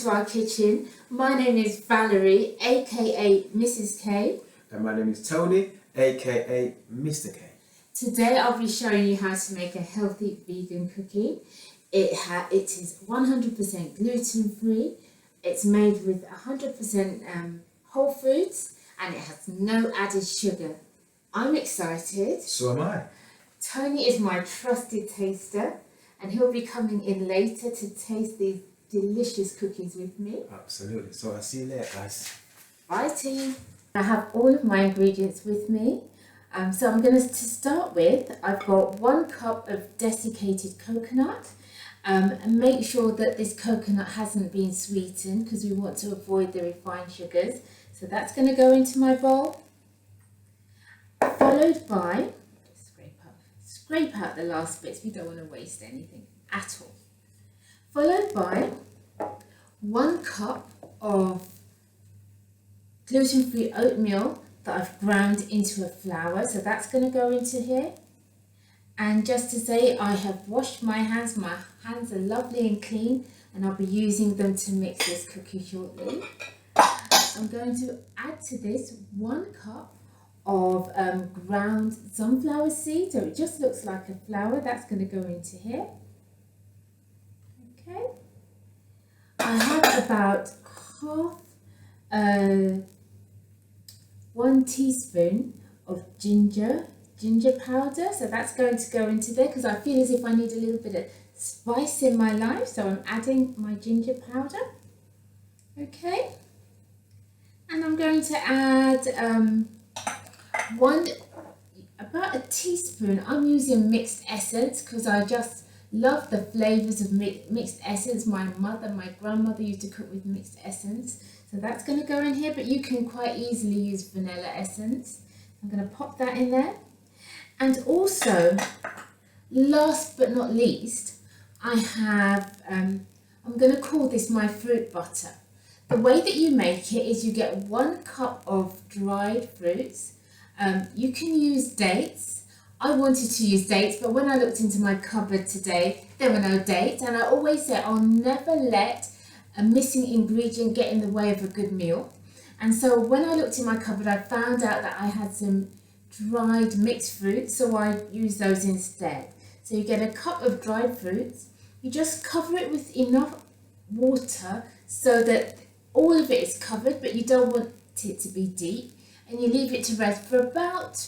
to our kitchen. My name is Valerie, aka Mrs. K. And my name is Tony, aka Mr. K. Today I'll be showing you how to make a healthy vegan cookie. It is 100% gluten free. It's made with 100% whole foods and it has no added sugar. I'm excited. So am I. Tony is my trusted taster and he'll be coming in later to taste these delicious cookies with me. Absolutely. So I'll see you later, guys. Bye team. I have all of my ingredients with me. So I'm going to start with, I've got 1 cup of desiccated coconut. And make sure that this coconut hasn't been sweetened because we want to avoid the refined sugars. So that's going to go into my bowl. Followed by, scrape out the last bits, we don't want to waste anything at all. Followed by 1 cup of gluten-free oatmeal that I've ground into a flour. So that's going to go into here. And just to say, I have washed my hands are lovely and clean and I'll be using them to mix this cookie shortly. I'm going to add to this 1 cup of ground sunflower seeds, so it just looks like a flour. That's going to go into here. Okay. I have about half 1 teaspoon of ginger powder, so that's going to go into there because I feel as if I need a little bit of spice in my life, so I'm adding my ginger powder. Okay, and I'm going to add about a teaspoon. I'm using mixed essence because I just love the flavors of mixed essence. My grandmother used to cook with mixed essence, so that's going to go in here, but you can quite easily use vanilla essence. I'm going to pop that in there. And also, last but not least, I have, I'm going to call this my fruit butter. The way that you make it is you get 1 cup of dried fruits. You can use dates. I wanted to use dates, but when I looked into my cupboard today, there were no dates. And I always say I'll never let a missing ingredient get in the way of a good meal. And so when I looked in my cupboard, I found out that I had some dried mixed fruits, so I use those instead. So you get a cup of dried fruits, you just cover it with enough water so that all of it is covered, but you don't want it to be deep, and you leave it to rest for about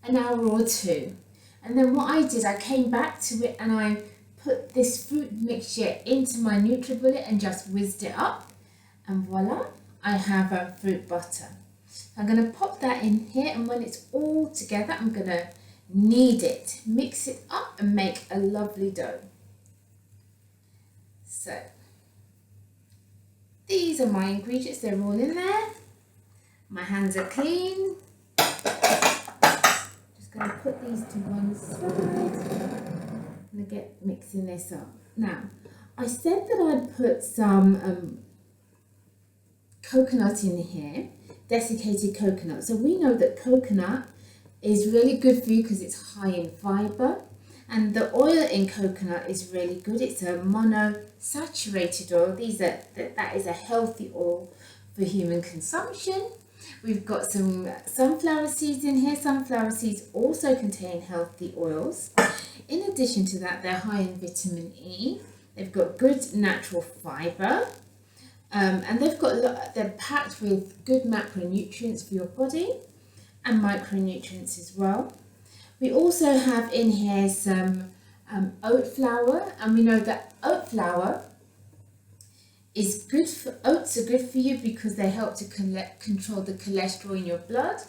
an hour or 2. And then what I did, I came back to it and I put this fruit mixture into my NutriBullet and just whizzed it up, and voila, I have a fruit butter. I'm going to pop that in here, and when it's all together, I'm going to knead it, mix it up and make a lovely dough. So these are my ingredients, they're all in there. My hands are clean. Just going to put these to one side. I'm going to get mixing this up. Now, I said that I'd put some coconut in here. Desiccated coconut. So we know that coconut is really good for you because it's high in fiber, and the oil in coconut is really good. It's a monosaturated oil. That is a healthy oil for human consumption. We've got some sunflower seeds in here. Sunflower seeds also contain healthy oils. In addition to that, they're high in vitamin E. They've got good natural fiber. And they're packed with good macronutrients for your body and micronutrients as well. We also have in here some oat flour, and we know that oat flour is good for, oats are good for you because they help to control the cholesterol in your blood,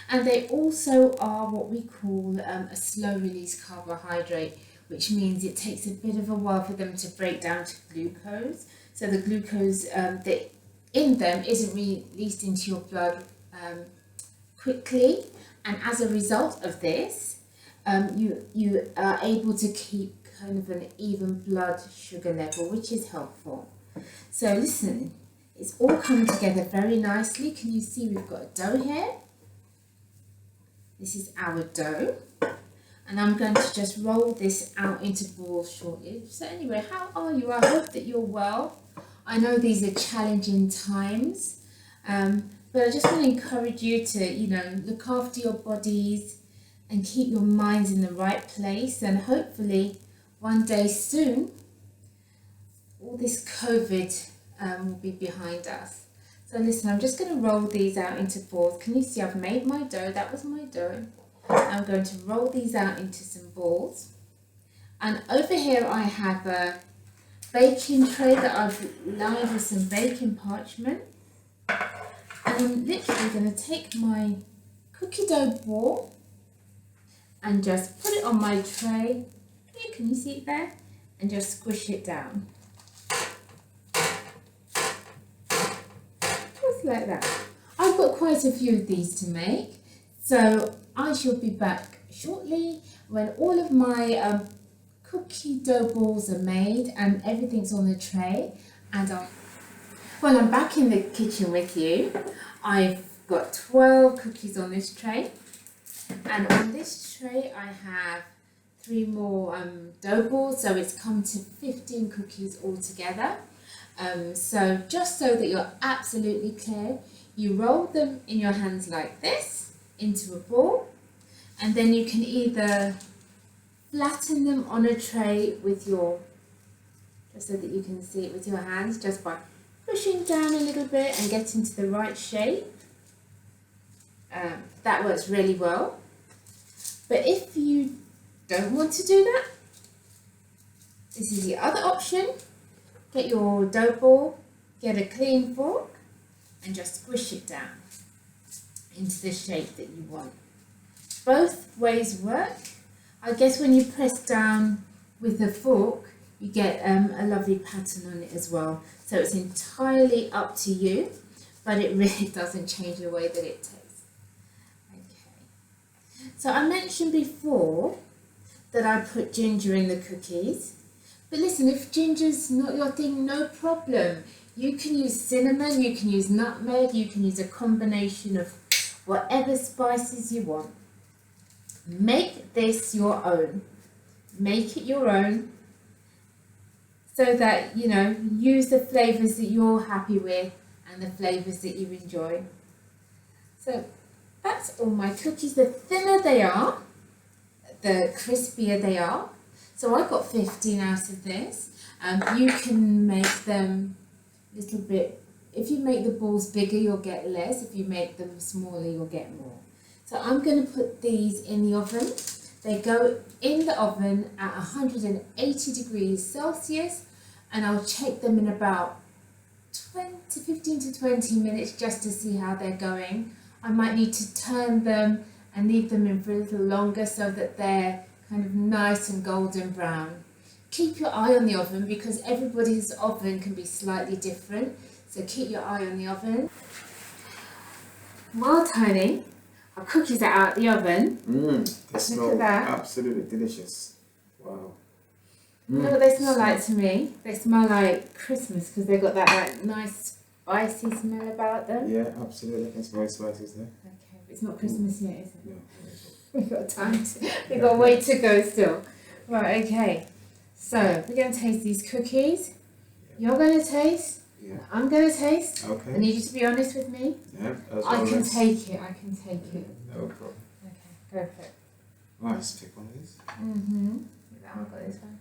and they also are what we call a slow release carbohydrate, which means it takes a bit of a while for them to break down to glucose. So the glucose that in them isn't released into your blood quickly, and as a result of this, you are able to keep kind of an even blood sugar level, which is helpful. So listen, it's all come together very nicely. Can you see we've got a dough here? This is our dough. And I'm going to just roll this out into balls shortly. So anyway, how are you? I hope that you're well. I know these are challenging times, but I just want to encourage you to, look after your bodies and keep your minds in the right place. And hopefully, one day soon, all this COVID will be behind us. So listen, I'm just going to roll these out into balls. Can you see I've made my dough? That was my dough. I'm going to roll these out into some balls. And over here I have a baking tray that I've lined with some baking parchment. And I'm literally going to take my cookie dough ball and just put it on my tray. Here, can you see it there? And just squish it down. Just like that. I've got quite a few of these to make, so I shall be back shortly when all of my cookie dough balls are made and everything's on the tray. And well, I'm back in the kitchen with you. I've got 12 cookies on this tray, and on this tray I have 3 more dough balls, so it's come to 15 cookies altogether. So just so that you're absolutely clear, you roll them in your hands like this into a ball, and then you can either flatten them on a tray with your, just so that you can see it with your hands, just by pushing down a little bit and getting to the right shape. That works really well. But if you don't want to do that, this is the other option. Get your dough ball, get a clean fork, and just squish it down into the shape that you want. Both ways work. I guess when you press down with a fork, you get a lovely pattern on it as well. So it's entirely up to you, but it really doesn't change the way that it tastes. Okay. So I mentioned before that I put ginger in the cookies. But listen, if ginger's not your thing, no problem. You can use cinnamon, you can use nutmeg, you can use a combination of whatever spices you want. Make this your own. Make it your own so that, use the flavours that you're happy with and the flavours that you enjoy. So that's all my cookies. The thinner they are, the crispier they are. So I got 15 out of this. You can make them a little bit, if you make the balls bigger, you'll get less. If you make them smaller, you'll get more. So I'm going to put these in the oven. They go in the oven at 180 degrees Celsius, and I'll check them in about 15 to 20 minutes just to see how they're going. I might need to turn them and leave them in for a little longer so that they're kind of nice and golden brown. Keep your eye on the oven because everybody's oven can be slightly different, so keep your eye on the oven. Well, Tony, our cookies are out the oven. They smell absolutely delicious. Wow. You know what they smell like to me? They smell like Christmas because they've got that nice spicy smell about them. Yeah, absolutely. I can smell spices there. Okay, but it's not Christmas yet, is it? No. We've got time we've got a way to go still. Right, okay. So we're going to taste these cookies. Yeah. You're going to taste. Yeah. I'm going to taste. Okay. I need you to be honest with me. Yeah, I can take it. No problem. Okay, go for it. Right, let's pick one of these. I've got this one.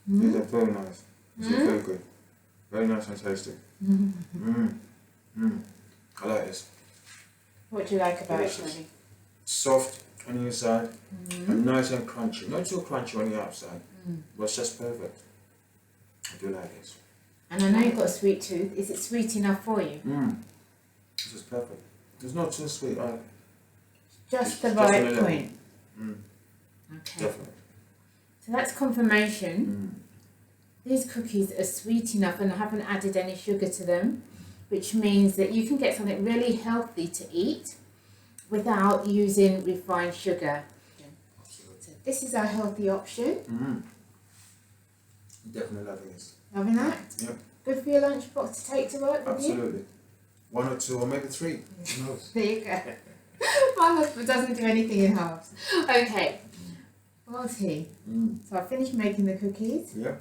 These are very nice. These are very good. Very nice and tasty. I like this. What do you like about it, Tony? Soft on the inside and nice and crunchy. Not too crunchy on the outside, but it's just perfect. I do like this. And I know you've got a sweet tooth. Is it sweet enough for you? This is perfect. It's not too sweet. Just the right point. Okay. Definitely. So that's confirmation. These cookies are sweet enough and I haven't added any sugar to them, which means that you can get something really healthy to eat without using refined sugar. So this is our healthy option. Definitely loving this. Loving that? Yep. Good for your lunchbox to take to work with you? Absolutely. 1 or 2 or maybe 3. Who knows? There you go. My husband doesn't do anything in halves. Okay. aren't he? Mm. So I finished making the cookies. Yep.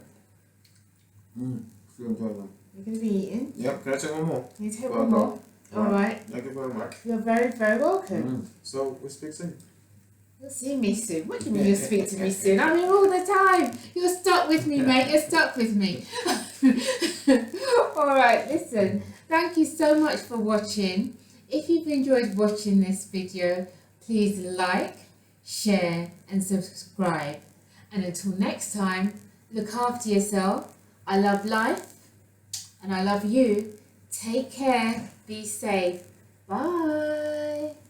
Still enjoying them. You're going to be eating. Yep. Can I take one more? Can you take Well one more? done. All right. Thank you very much. You're very, very welcome. So we'll speak soon. You'll see me soon. What do you mean you'll speak to me soon? I'm here all the time. You're stuck with me, mate. You're stuck with me. All right, listen. Thank you so much for watching. If you've enjoyed watching this video, please like, share and subscribe. And until next time, look after yourself. I love life and I love you. Take care. Be safe. Bye.